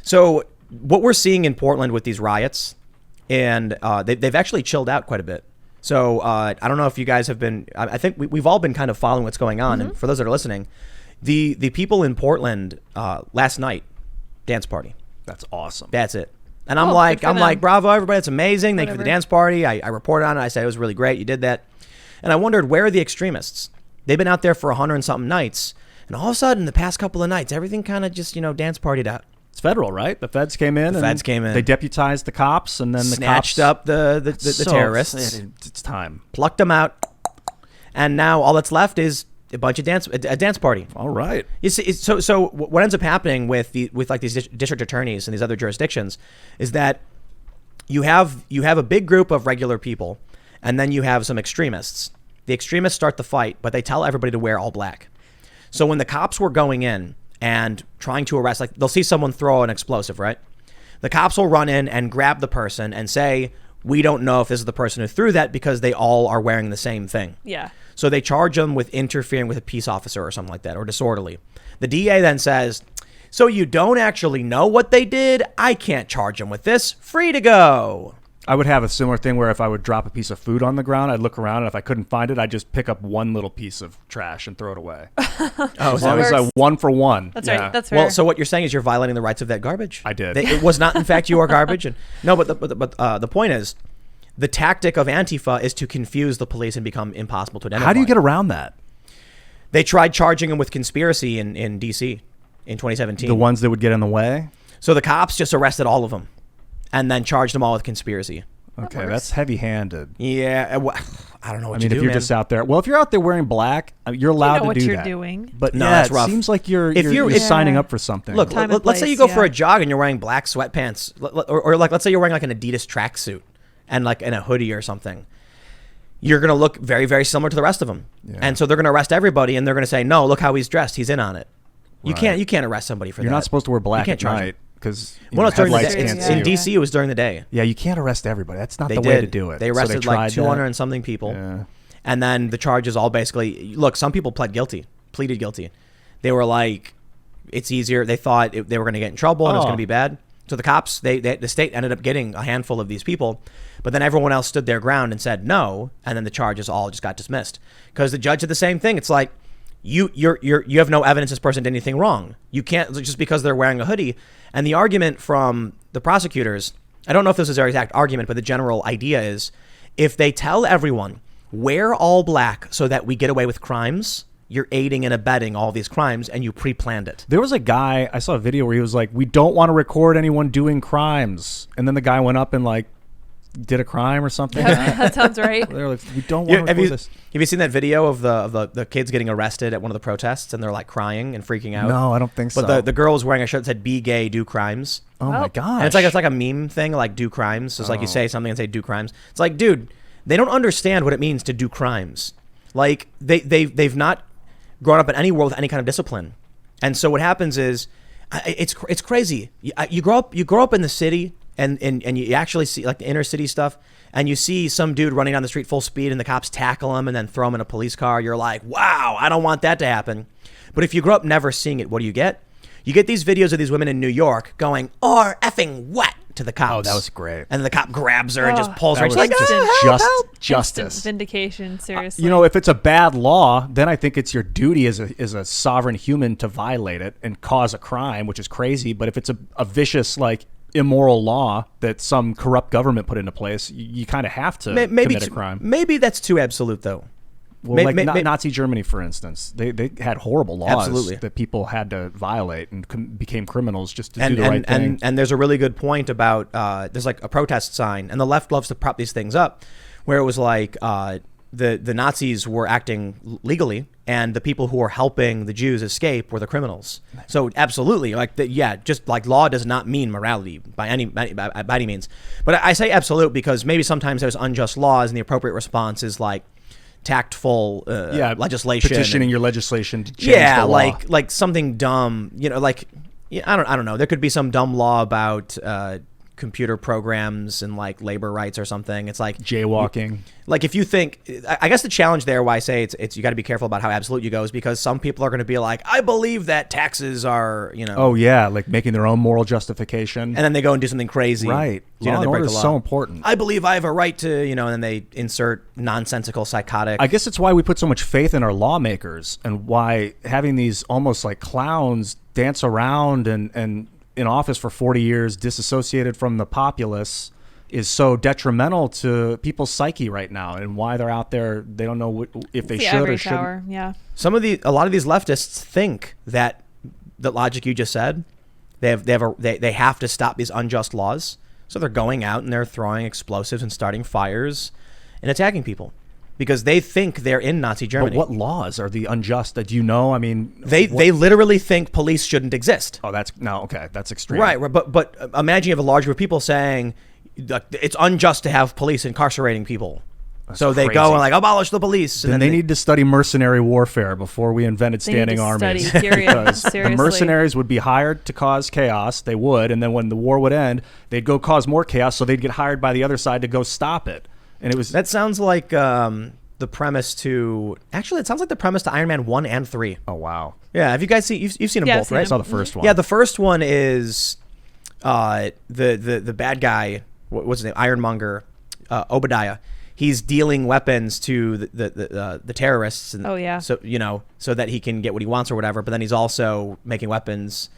So what we're seeing in Portland with these riots, and they've actually chilled out quite a bit. So I don't know if you guys have been. I think we've all been kind of following what's going on. And for those that are listening, the people in Portland last night, dance party. That's awesome. That's it. And I'm like, bravo, everybody. It's amazing. Thank you for the dance party. I reported on it. I said it was really great. You did that. And I wondered, where are the extremists? They've been out there for 100 and something nights. And all of a sudden, the past couple of nights, everything kind of just, dance partied out. It's federal, right? The feds came in. They deputized the cops, and then snatched up the terrorists. It's time. Plucked them out. And now all that's left is a bunch of a dance party. All right. You see, so what ends up happening with like these district attorneys and these other jurisdictions is that you have a big group of regular people, and then you have some extremists. The extremists start the fight, but they tell everybody to wear all black. So when the cops were going in and trying to arrest, like they'll see someone throw an explosive, right? The cops will run in and grab the person and say, we don't know if this is the person who threw that because they all are wearing the same thing. Yeah. So they charge them with interfering with a peace officer or something like that, or disorderly. The DA then says, so you don't actually know what they did? I can't charge them with this. Free to go. I would have a similar thing where if I would drop a piece of food on the ground, I'd look around, and if I couldn't find it, I'd just pick up one little piece of trash and throw it away. As long as I 1 for 1. That's right. That's fair. Well, so what you're saying is you're violating the rights of that garbage. I did. It was not, in fact, your garbage. No, but the point is, the tactic of Antifa is to confuse the police and become impossible to identify. How do you get around that? They tried charging him with conspiracy in D.C. in 2017. The ones that would get in the way? So the cops just arrested all of them and then charged them all with conspiracy. Okay, that's heavy-handed. Yeah, I don't know what if you're just out there. Well, if you're out there wearing black, you're allowed to do that. what you're doing. But no, that's it rough. Seems like you're signing up for something. Look, let's say you go for a jog and you're wearing black sweatpants, or like let's say you're wearing like an Adidas tracksuit and like in a hoodie or something. You're going to look very, very similar to the rest of them. Yeah. And so they're going to arrest everybody, and they're going to say, no, look how he's dressed. He's in on it. You can't arrest somebody for that. You're not supposed to wear black at night. Because headlights can't see. In D.C., it was during the day. Yeah, you can't arrest everybody. That's not the way to do it. They arrested like 200 and something people. Yeah. And then the charges all basically, look, some people pleaded guilty. They were like, it's easier. They thought they were going to get in trouble and it was going to be bad. So the cops, the state ended up getting a handful of these people. But then everyone else stood their ground and said no. And then the charges all just got dismissed. Because the judge did the same thing. It's like, you have no evidence this person did anything wrong. You can't, just because they're wearing a hoodie. And the argument from the prosecutors, I don't know if this is their exact argument, but the general idea is, if they tell everyone, wear all black so that we get away with crimes, you're aiding and abetting all these crimes, and you pre-planned it. There was a guy, I saw a video where he was like, we don't want to record anyone doing crimes. And then the guy went up and like did a crime or something. That sounds right. They're like, we don't want to record this. Have you seen that video of the kids getting arrested at one of the protests and they're like crying and freaking out? No, I don't think so. But the girl was wearing a shirt that said "Be gay, do crimes." Oh my gosh! And it's like a meme thing, like do crimes. So it's like you say something and say do crimes. It's like, dude, they don't understand what it means to do crimes. Like they've not grown up in any world with any kind of discipline. And so what happens is, it's crazy. You grow up in the city. And you actually see like the inner city stuff, and you see some dude running down the street full speed and the cops tackle him and then throw him in a police car. You're like, wow, I don't want that to happen. But if you grow up never seeing it, what do you get? You get these videos of these women in New York going, "Or effing what?" to the cops. Oh, that was great. And the cop grabs her and just pulls her. It's like, just justice. Instant vindication, seriously. If it's a bad law, then I think it's your duty as a sovereign human to violate it and cause a crime, which is crazy. But if it's a vicious, like, immoral law that some corrupt government put into place, you kind of have to commit a crime. Maybe that's too absolute, though. Well, Nazi Germany, for instance, they had horrible laws that people had to violate and became criminals just to do the right thing. And there's a really good point about there's like a protest sign, and the left loves to prop these things up, where it was like the Nazis were acting legally, and the people who were helping the Jews escape were the criminals. So absolutely, just like law does not mean morality by any means. But I say absolute because maybe sometimes there's unjust laws, and the appropriate response is like tactful legislation, petitioning your legislation to change the law. like something dumb, I don't know. There could be some dumb law about computer programs and like labor rights or something. It's like jaywalking. Like if you think, I guess the challenge there, why I say it's you got to be careful about how absolute you go, is because some people are going to be like, I believe that taxes are, Oh yeah, like making their own moral justification, and then they go and do something crazy. Right. You know, Law they and break order the is law. so important. I believe I have a right to, and then they insert nonsensical, psychotic. I guess it's why we put so much faith in our lawmakers, and why having these almost like clowns dance around and in office for 40 years, disassociated from the populace, is so detrimental to people's psyche right now, and why they're out there. They don't know if they should or shouldn't. Yeah. A lot of these leftists think that the logic you just said, they have to stop these unjust laws. So they're going out and they're throwing explosives and starting fires and attacking people because they think they're in Nazi Germany. But what laws are the unjust? That I mean, they literally think police shouldn't exist. Oh, that's extreme. Right, but imagine you have a large group of people saying it's unjust to have police incarcerating people. So they go and like abolish the police. And then they need to study mercenary warfare before we invented standing armies. Because the mercenaries would be hired to cause chaos. They would, and then when the war would end, they'd go cause more chaos. So they'd get hired by the other side to go stop it. And it was that sounds like the premise to it sounds like the premise to Iron Man 1 and 3. Oh wow. Yeah, have you guys seen you've seen them both, right? I saw the first one. Yeah, the first one is the bad guy, what's his name? Ironmonger, Obadiah. He's dealing weapons to the terrorists. And so that he can get what he wants or whatever. But then he's also making weapons,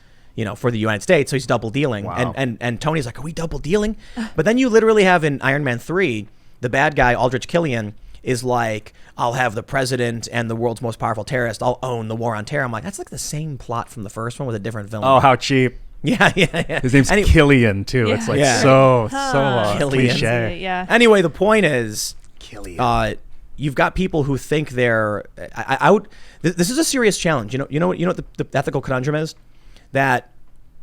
for the United States. So he's double dealing. Wow. And Tony's like, are we double dealing? But then you literally have in Iron Man 3, the bad guy, Aldrich Killian, is like, I'll have the president and the world's most powerful terrorist. I'll own the war on terror. I'm like, that's like the same plot from the first one with a different villain. Oh, how cheap. Yeah. His name's Killian too. Yeah. It's like so cliche. Yeah. Anyway, the point is, Killian. You've got people who think they're. This is a serious challenge. You know what the ethical conundrum is? That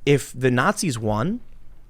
if the Nazis won,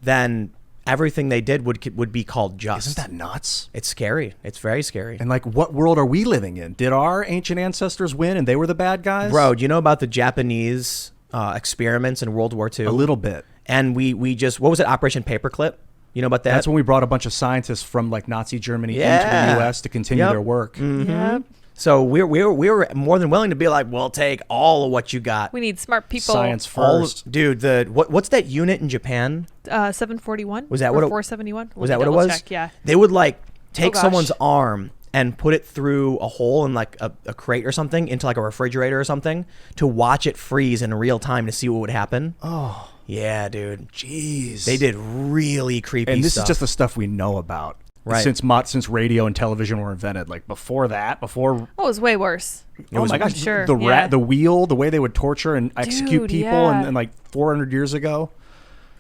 then everything they did would be called just. Isn't that nuts? It's scary. It's very scary. And like, what world are we living in? Did our ancient ancestors win and they were the bad guys? Bro, do you know about the Japanese experiments in World War II? A little bit. And we just, what was it, Operation Paperclip? You know about that? That's when we brought a bunch of scientists from like Nazi Germany into the U.S. to continue their work. Mm-hmm. Yep. So we were more than willing to be like, we'll take all of what you got. We need smart people. Science first. Dude, what's that unit in Japan? 741? Was that what it 471? Was that what it was? Check, yeah. They would like take gosh. someone's arm and put it through a hole in like a crate or something into like a refrigerator or something to watch it freeze in real time to see what would happen. Oh. Yeah, dude. Jeez. They did really creepy stuff. And this is just the stuff we know about. Right. Since radio and television were invented. Like before that, Oh, it was way worse. Oh my gosh, sure. the wheel, the way they would torture and execute people and like 400 years ago.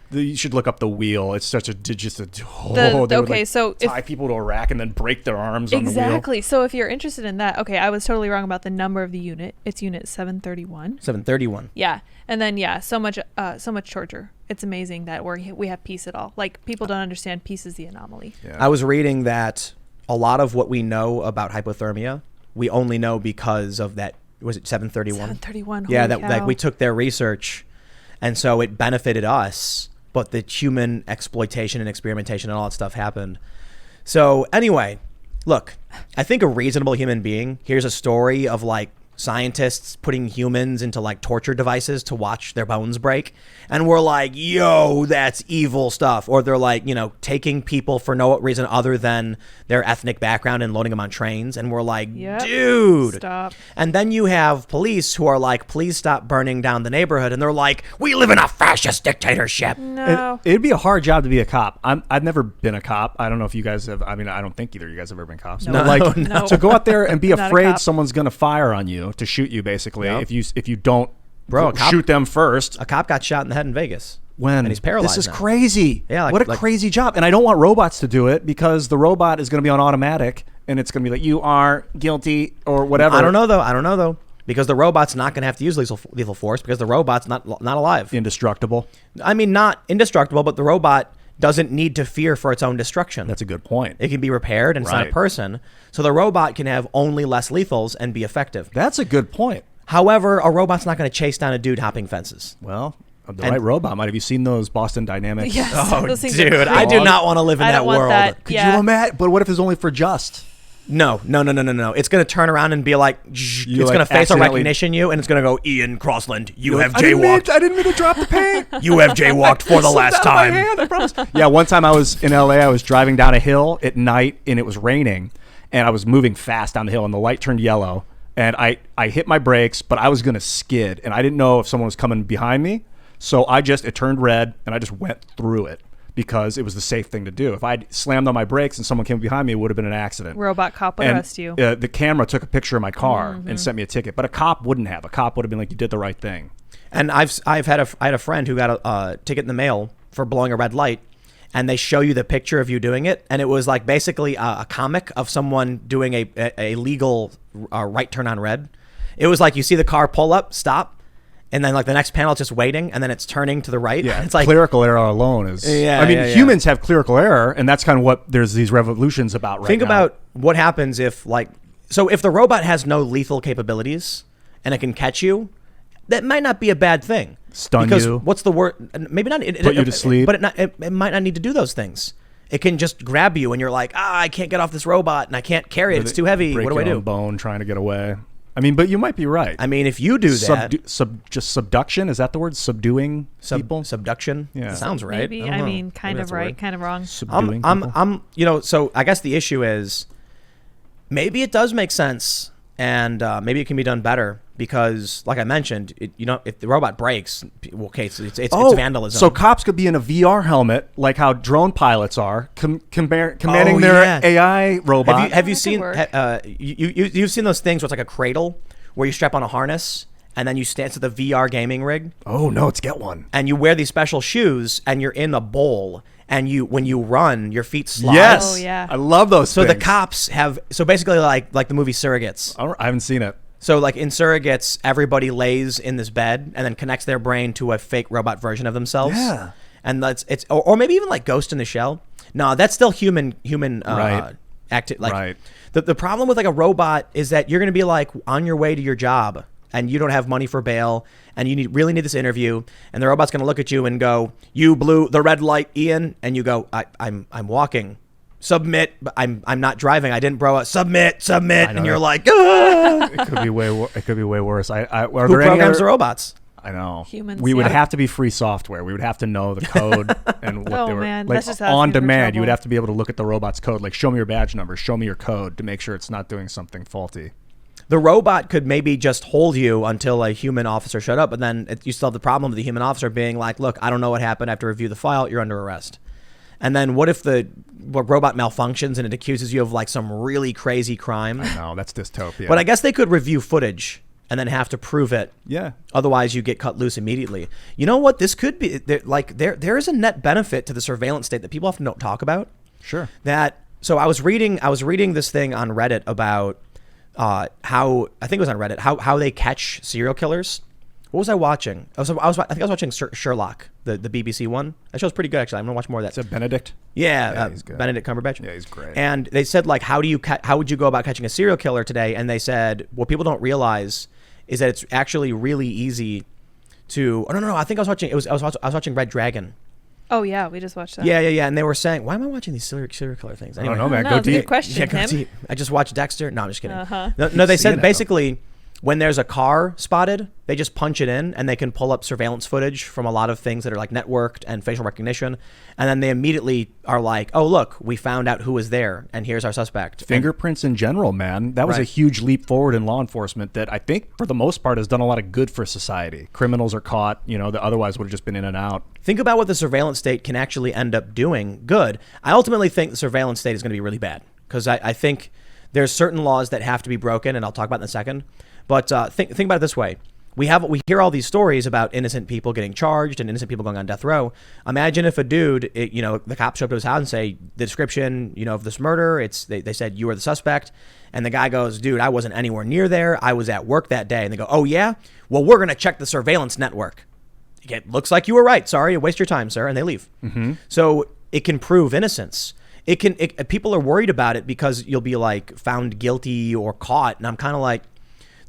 You should look up the wheel. It's such a they would tie people to a rack and then break their arms on the wheel. Exactly. So if you're interested in that, okay, I was totally wrong about the number of the unit. It's unit 731. 731. Yeah, and then so much torture. It's amazing that we have peace at all. Like people don't understand peace is the anomaly. Yeah. I was reading that a lot of what we know about hypothermia, we only know because of that. Was it 731? 731. Yeah, that like we took their research, and so it benefited us. But the human exploitation and experimentation and all that stuff happened. So anyway, look, I think a reasonable human being hears a story of like scientists putting humans into like torture devices to watch their bones break. And we're like, yo, that's evil stuff. Or they're like, taking people for no reason other than their ethnic background and loading them on trains. And we're like, dude. Stop. And then you have police who are like, please stop burning down the neighborhood. And they're like, we live in a fascist dictatorship. No. It'd be a hard job to be a cop. I've never been a cop. I don't know if you guys have. I mean, I don't think either of you guys have ever been cops. No. So go out there and be afraid someone's going to fire on you to shoot you, basically. Yep. If you don't shoot them first. A cop got shot in the head in Vegas. And he's paralyzed. This is crazy. Yeah, what a crazy job. And I don't want robots to do it because the robot is going to be on automatic and it's going to be like, you are guilty or whatever. I don't know though. Because the robot's not going to have to use lethal force because the robot's not alive. Indestructible. I mean, not indestructible, but the robot doesn't need to fear for its own destruction. That's a good point. It can be repaired and it's not a person. So the robot can have only less lethals and be effective. That's a good point. However, a robot's not going to chase down a dude hopping fences. Well, The right robot might. Have you seen those Boston Dynamics? Yes. Oh, Those things dude, are I do crazy. not want to live in I that don't want world. that. Could Yeah. you imagine? But what if it's only for just? No. It's going to turn around and be like, it's You, going to like, facial accidentally- recognition you, and it's going to go, Ian Crossland, you have I didn't jaywalked. mean to drop the paint. You have jaywalked for the last Slipped out of my time. hand, I promise. Yeah, one time I was in LA. I was driving down a hill at night, and it was raining, and I was moving fast down the hill, and the light turned yellow, and I hit my brakes, but I was going to skid, and I didn't know if someone was coming behind me, so it turned red, and I just went through it because it was the safe thing to do. If I slammed on my brakes and someone came behind me, it would have been an accident. Robot cop would And arrest you. the camera took a picture of my car and sent me a ticket, but a cop wouldn't have. A cop would have been like, "You did the right thing." And I had a friend who got a ticket in the mail for blowing a red light, and they show you the picture of you doing it, and it was like basically a comic of someone doing a legal right turn on red. It was like you see the car pull up, stop, and then like the next panel is just waiting, and then it's turning to the right. Yeah, It's like clerical error alone is. Yeah, I mean, yeah. humans have clerical error, and that's kind of what there's these revolutions about right think now. about what happens if if the robot has no lethal capabilities and it can catch you, that might not be a bad thing. Stun because you. What's the word? Maybe not. Put you to sleep. But it might not need to do those things. It can just grab you, and you're like, I can't get off this robot, and I can't carry it. It's too heavy. Break What do I your do? own bone trying to get away. I mean, but you might be right. I mean, if you do that, Just subduction, is that the word? Subduing people? subduction. Yeah. Sounds right. Maybe. don't I know. mean, kind Maybe of that's a right, word. kind of wrong. Subduing people? So I guess the issue is maybe it does make sense, and maybe it can be done better because, like I mentioned, if the robot breaks, okay, so it's vandalism. So cops could be in a VR helmet, like how drone pilots are, commanding Oh, their yeah. AI robot. Have you That could seen work. you've seen those things where it's like a cradle where you strap on a harness and then you stand to the VR gaming rig Oh no, let's get one. and you wear these special shoes and you're in a bowl and when you run your feet slide. Yes. Oh, yeah. I love those So things. the cops have basically like the movie Surrogates. I haven't seen it. So like in Surrogates, everybody lays in this bed and then connects their brain to a fake robot version of themselves. Yeah. And or maybe even like Ghost in the Shell. No, that's still human Right. Right. The problem with like a robot is that you're going to be like on your way to your job and you don't have money for bail and you really need this interview and the robot's going to look at you and go, "You blew the red light, Ian," and you go, "I'm walking." Submit. I'm not driving. I didn't, bro. Submit. And you're like, ah! It could be way. It could be way worse. Are Who there any programs other- the robots? I know. Humans, We would yeah. have to be free software. We would have to know the code and what Oh, they were man, like that's just how it's on gonna be demand. You would trouble. have to be able to look at the robot's code, like show me your badge number, show me your code to make sure it's not doing something faulty. The robot could maybe just hold you until a human officer showed up, but then you still have the problem of the human officer being like, "Look, I don't know what happened. I have to review the file. You're under arrest." And then what if the robot malfunctions and it accuses you of like some really crazy crime? No, that's dystopia. But I guess they could review footage and then have to prove it. yeah, Otherwise, you get cut loose immediately. You know what? This could be there is a net benefit to the surveillance state that people often don't talk about. sure. So I was reading this thing on Reddit about how I think it was on Reddit how they catch serial killers. What was I watching? I think I was watching Sherlock, the BBC one. That show's pretty good actually. I'm gonna watch more of that. Is it Benedict? Yeah, he's good. Benedict Cumberbatch. Yeah, he's great. And they said like, how would you go about catching a serial killer today? And they said what people don't realize is that it's actually really easy to. Oh no! I think I was watching. I was watching Red Dragon. Oh yeah, we just watched that. Yeah. And they were saying, why am I watching these serial killer things? Anyway, I don't know, man. No, Go it's a good deep. question, yeah, go Tim. deep. I just watched Dexter. No, I'm just kidding. Uh-huh. No, they Seeing said it, basically when there's a car spotted, they just punch it in and they can pull up surveillance footage from a lot of things that are like networked and facial recognition. And then they immediately are like, oh, look, we found out who was there and here's our suspect. Fingerprints in general, man. That was a Right. huge leap forward in law enforcement that I think, for the most part, has done a lot of good for society. Criminals are caught, that otherwise would have just been in and out. Think about what the surveillance state can actually end up doing good. I ultimately think the surveillance state is going to be really bad because I think there's certain laws that have to be broken, and I'll talk about it in a second. But think about it this way. We hear all these stories about innocent people getting charged and innocent people going on death row. Imagine if a dude, the cops show up to his house and say the description, of this murder. They said you were the suspect, and the guy goes, "Dude, I wasn't anywhere near there. I was at work that day." And they go, "Oh yeah, well we're gonna check the surveillance network. It looks like you were right. Sorry, waste your time, sir," and they leave. Mm-hmm. So it can prove innocence. People are worried about it because you'll be like found guilty or caught, and I'm kind of like,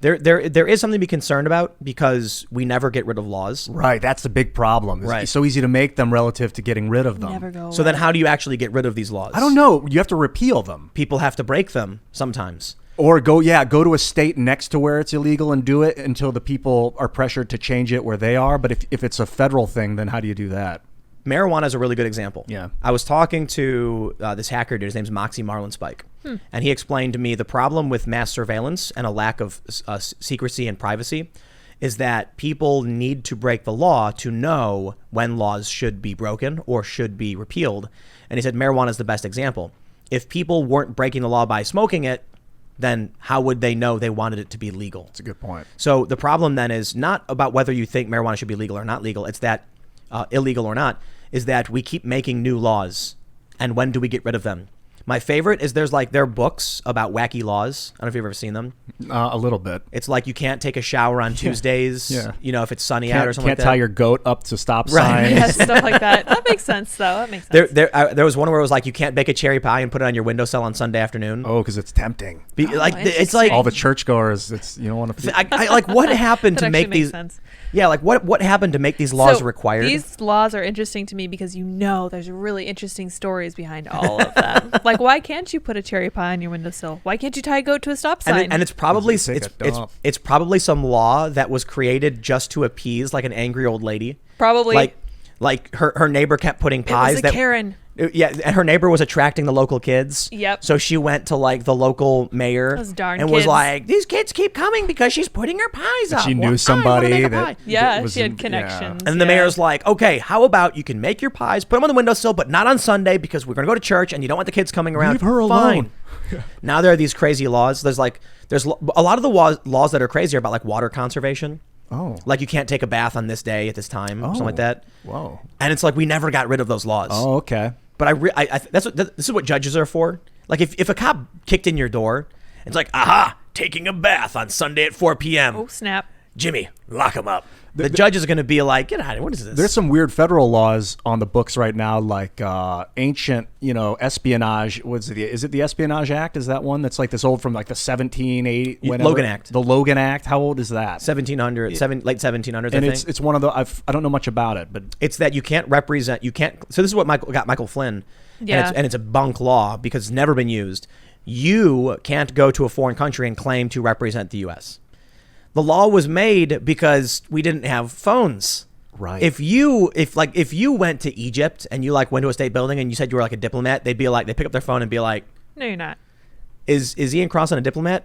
there is something to be concerned about because we never get rid of laws. Right, that's the big problem. It's so easy to make them relative to getting rid of them. Never go away. So then how do you actually get rid of these laws? I don't know. You have to repeal them. People have to break them sometimes. Or go to a state next to where it's illegal and do it until the people are pressured to change it where they are. But if it's a federal thing, then how do you do that? Marijuana is a really good example. Yeah. I was talking to this hacker dude. His name's Moxie Marlinspike. And he explained to me the problem with mass surveillance and a lack of secrecy and privacy is that people need to break the law to know when laws should be broken or should be repealed. And he said marijuana is the best example. If people weren't breaking the law by smoking it, then how would they know they wanted it to be legal? That's a good point. So the problem then is not about whether you think marijuana should be legal or not legal. It's that illegal or not, is that we keep making new laws. And when do we get rid of them? My favorite is there are books about wacky laws. I don't know if you've ever seen them. A little bit. It's like you can't take a shower on Tuesdays, if it's sunny out or something like that. Can't tie your goat up to stop signs. Yeah, stuff like that. That makes sense, though. That makes sense. There was one where it was like you can't bake a cherry pie and put it on your windowsill on Sunday afternoon. Oh, because it's tempting. It's like all the churchgoers. You don't want to. I like what happened to make these. Sense. Yeah, like what happened to make these laws required? These laws are interesting to me because there's really interesting stories behind all of them. Like, why can't you put a cherry pie on your windowsill? Why can't you tie a goat to a stop sign? And it's probably it's probably some law that was created just to appease like an angry old lady. Probably. Like her neighbor kept putting pies. It was a Karen. Yeah, and her neighbor was attracting the local kids. Yep. So she went to like the local mayor Those darn and kids. was like, "These kids keep coming because she's putting her pies up." She knew somebody that. Yeah, she had connections. And the mayor's like, "Okay, how about you can make your pies, put them on the windowsill, but not on Sunday because we're going to go to church and you don't want the kids coming around." Leave her Fine. alone. Now there are these crazy laws. There's a lot of the laws that are crazy are about like water conservation. Oh. Like you can't take a bath on this day at this time, something like that. Whoa. And it's like we never got rid of those laws. Oh, okay. But this is what judges are for. Like if a cop kicked in your door, it's like, aha, taking a bath on Sunday at 4 p.m. Oh, snap. Jimmy, lock him up. The judge is going to be like, get out of here. What is this? There's some weird federal laws on the books right now, like ancient, espionage. Is it the Espionage Act? Is that one that's like this old from like the 1780? Logan Act. The Logan Act. How old is that? 1700, late 1700s. And I think it's one of the. I don't know much about it, but it's that you can't represent. You can't. So this is what got Michael Flynn. Yeah. And it's a bunk law because it's never been used. You can't go to a foreign country and claim to represent the U.S. The law was made because we didn't have phones. Right. If you went to Egypt and you like went to a state building and you said you were like a diplomat, they'd be like, they pick up their phone and be like, No, you're not. Is Ian Crossan a diplomat?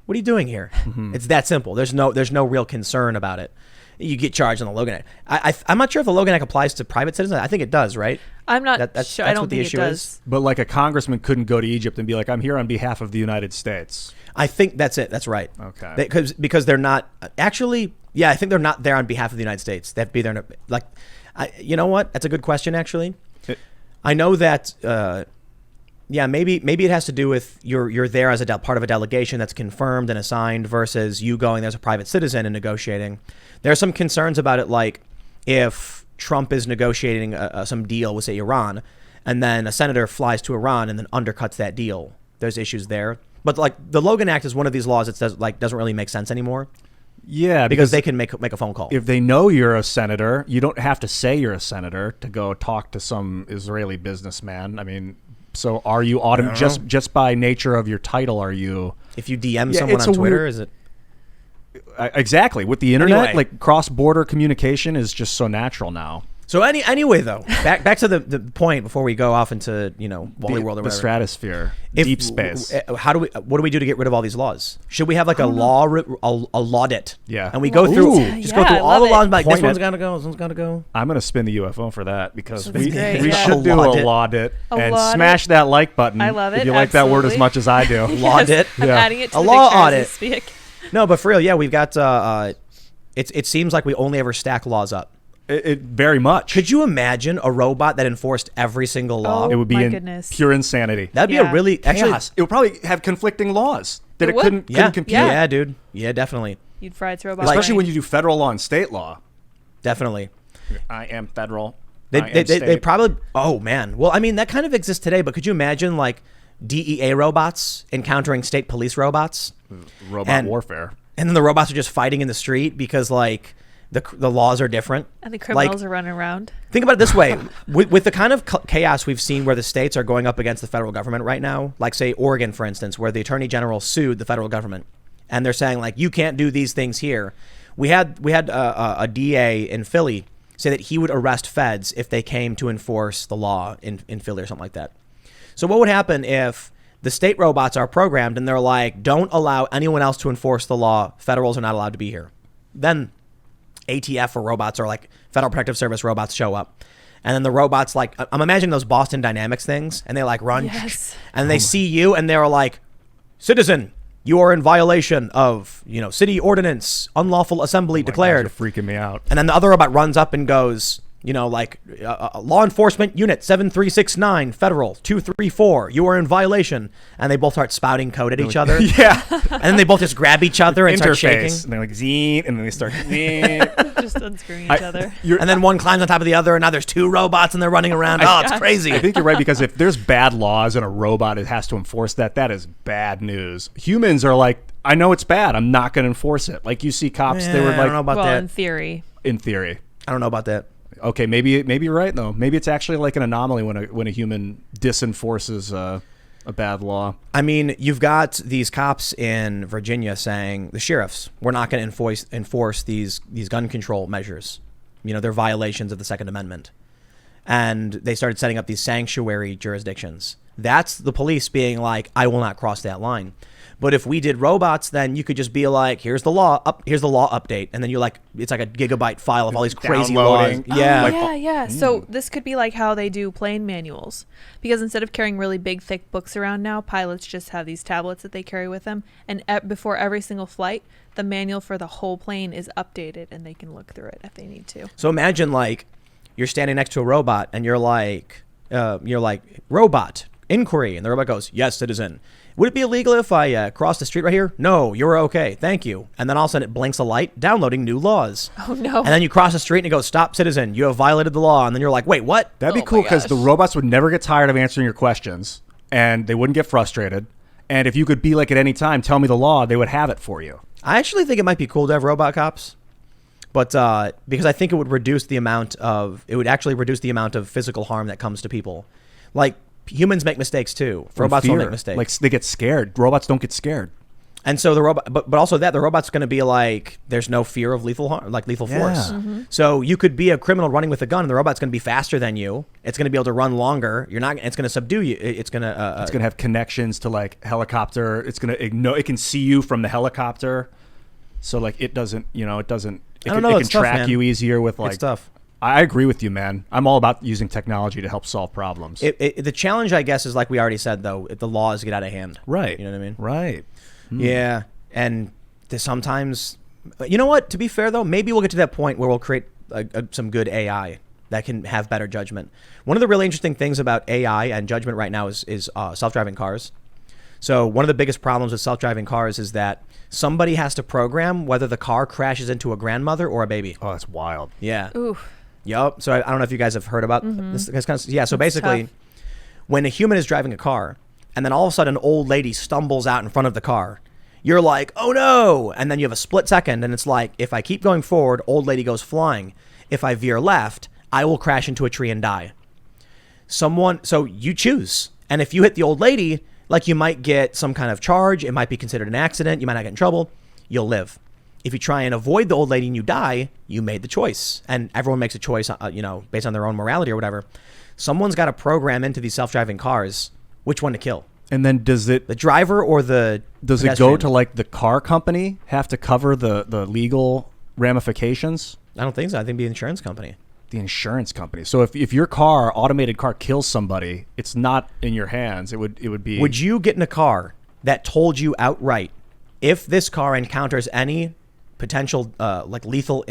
What are you doing here? Mm-hmm. It's that simple. There's no real concern about it. You get charged on the Logan Act. I'm not sure if the Logan Act applies to private citizens. I think it does, right? I'm not that's sure. I don't what the think issue it does. is. But like a congressman couldn't go to Egypt and be like, I'm here on behalf of the United States. I think that's it. That's right. Okay. Because they're not actually. Yeah, I think they're not there on behalf of the United States. They have to be there. You know what? That's a good question. Actually, I know that. Yeah, maybe it has to do with you're there as a part of a delegation that's confirmed and assigned versus you going there as a private citizen and negotiating. There are some concerns about it, like if Trump is negotiating some deal with, say, Iran, and then a senator flies to Iran and then undercuts that deal. There's issues there. But like the Logan Act is one of these laws that doesn't really make sense anymore. Yeah, because they can make a phone call. If they know you're a senator, you don't have to say you're a senator to go talk to some Israeli businessman. I mean, so are you just by nature of your title? Are you? If you DM someone on Twitter, is it? Exactly. With the internet, Anyway. like cross-border communication is just so natural now. So anyway, though, back to the point before we go off into Wally World or the whatever. stratosphere, deep space. What do we do to get rid of all these laws? Should we have like a laudit? Yeah. And we go through go through all the laws. Like this one's gotta go. This one's gotta go. I'm gonna spin the UFO for that because we great, should do a laudit and smash that like button. I love it. If you like that word as much as I do. Laudit. I'm adding it to A the law dictionary audit. as we speak. No, but for real, yeah, we've got. It seems like we only ever stack laws up. It very much. Could you imagine a robot that enforced every single law? Oh, It would be my in goodness. pure insanity. That'd be Yeah. a really actually. Chaos. It would probably have conflicting laws that It it would. couldn't compete. Yeah, dude. Yeah, definitely. You'd fry its robot. Especially when you do federal law and state law. Definitely. I am federal. They probably. Oh man. Well, I mean that kind of exists today, but could you imagine like DEA robots encountering state police robots? Robot And- warfare. And then the robots are just fighting in the street because like the laws are different. And the criminals are running around. Think about it this way. With the kind of chaos we've seen where the states are going up against the federal government right now, like say Oregon, for instance, where the attorney general sued the federal government. And they're saying like, you can't do these things here. We had a DA in Philly say that he would arrest feds if they came to enforce the law in Philly or something like that. So what would happen if the state robots are programmed and they're like, don't allow anyone else to enforce the law. Federals are not allowed to be here. Then ATF or robots or like Federal Protective Service robots show up. And then the robots like, I'm imagining those Boston Dynamics things and they like run and they see you and they're like, citizen, you are in violation of, city ordinance, unlawful assembly declared. God, you're freaking me out. And then the other robot runs up and goes, law enforcement unit 7369 federal 234, you are in violation. And they both start spouting code at each other. Yeah. And then they both just grab each other and start shaking. And they're like, zing, and then they start zing. Just unscrewing each other. And then one climbs on top of the other and now there's two robots and they're running around. It's crazy. I think you're right, because if there's bad laws and a robot has to enforce that is bad news. Humans are like, I know it's bad, I'm not going to enforce it. Like you see cops, they were like, I don't know about that. In theory. In theory. I don't know about that. Okay, maybe you're right though. Maybe it's actually like an anomaly when a human disenforces a bad law. I mean, you've got these cops in Virginia saying, the sheriffs, we're not going to enforce these gun control measures. They're violations of the Second Amendment. And they started setting up these sanctuary jurisdictions. That's the police being like, I will not cross that line. But if we did robots, then you could just be like, here's the law update. And then you're like, it's like a gigabyte file of all these crazy laws. Yeah. Yeah. So this could be like how they do plane manuals. Because instead of carrying really big, thick books around now, pilots just have these tablets that they carry with them. And before every single flight, the manual for the whole plane is updated and they can look through it if they need to. So imagine like you're standing next to a robot and you're like, robot, inquiry. And the robot goes, yes, citizen. Would it be illegal if I cross the street right here? No, you're okay. Thank you. And then all of a sudden it blinks a light, downloading new laws. Oh, no. And then you cross the street and it goes, stop, citizen. You have violated the law. And then you're like, wait, what? That'd be cool because the robots would never get tired of answering your questions and they wouldn't get frustrated. And if you could be like at any time, tell me the law, they would have it for you. I actually think it might be cool to have robot cops. But because I think it would actually reduce the amount of physical harm that comes to people. Like, humans make mistakes too. Robots don't make mistakes. Like they get scared. Robots don't get scared. And so the robot, but also that the robot's going to be like, there's no fear of lethal harm, like lethal force. Mm-hmm. So you could be a criminal running with a gun, and the robot's going to be faster than you. It's going to be able to run longer. It's going to subdue you. It's going to have connections to like helicopter. It's going to it can see you from the helicopter. So like it doesn't. It can track you easier with like. It's tough. I agree with you, man. I'm all about using technology to help solve problems. The challenge, I guess, is like we already said, though, if the laws get out of hand. Right. You know what I mean? Right. Yeah. And sometimes, you know what? To be fair, though, maybe we'll get to that point where we'll create some good AI that can have better judgment. One of the really interesting things about AI and judgment right now is self-driving cars. So one of the biggest problems with self-driving cars is that somebody has to program whether the car crashes into a grandmother or a baby. Oh, that's wild. Yeah. Oof. Yep. So I don't know if you guys have heard about this kind of. Yeah. So basically, when a human is driving a car, and then all of a sudden an old lady stumbles out in front of the car, you're like, oh no! And then you have a split second, and it's like, if I keep going forward, old lady goes flying. If I veer left, I will crash into a tree and die. So you choose, and if you hit the old lady, like you might get some kind of charge. It might be considered an accident. You might not get in trouble. You'll live. If you try and avoid the old lady and you die, you made the choice. And everyone makes a choice, based on their own morality or whatever. Someone's got to program into these self-driving cars which one to kill. And then the driver or the does pedestrian? It go to like the car company have to cover the legal ramifications? I don't think so. I think the insurance company. The insurance company. So if your automated car kills somebody, it's not in your hands. It would be. Would you get in a car that told you outright, if this car encounters any potential lethal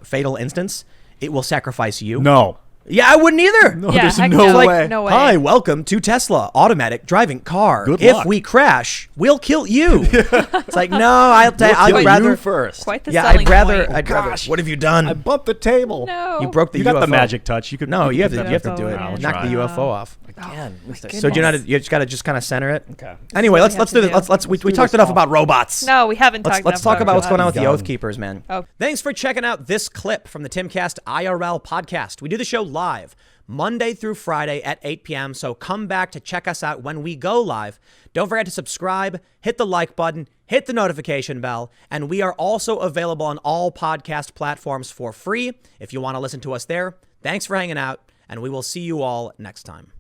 fatal instance, it will sacrifice you? No. Yeah, I wouldn't either. No, Yeah, there's heck no no. way. No way. Hi, welcome to Tesla, automatic driving car. Good if luck. we crash, we'll kill you. It's like, no, I'd Kill rather you first. Quite the Yeah, selling I'd rather. point. I'd rather. gosh. What have you done? I bumped the table. No. You broke the You UFO. got the magic touch. You could. No, you have the to. You have to do UFO it. in. Knock the UFO off. Again. So do you know how to, you just gotta just kind of center it. Okay. Anyway, That's let's what do we this. have to do. We talked enough about robots. No, we haven't talked Let's enough talk about what's going on with the Done. Oath Keepers, man. Oh. Thanks for checking out this clip from the Timcast IRL podcast. We do the show live Monday through Friday at 8 p.m. So come back to check us out when we go live. Don't forget to subscribe, hit the like button, hit the notification bell, and we are also available on all podcast platforms for free if you want to listen to us there. Thanks for hanging out, and we will see you all next time.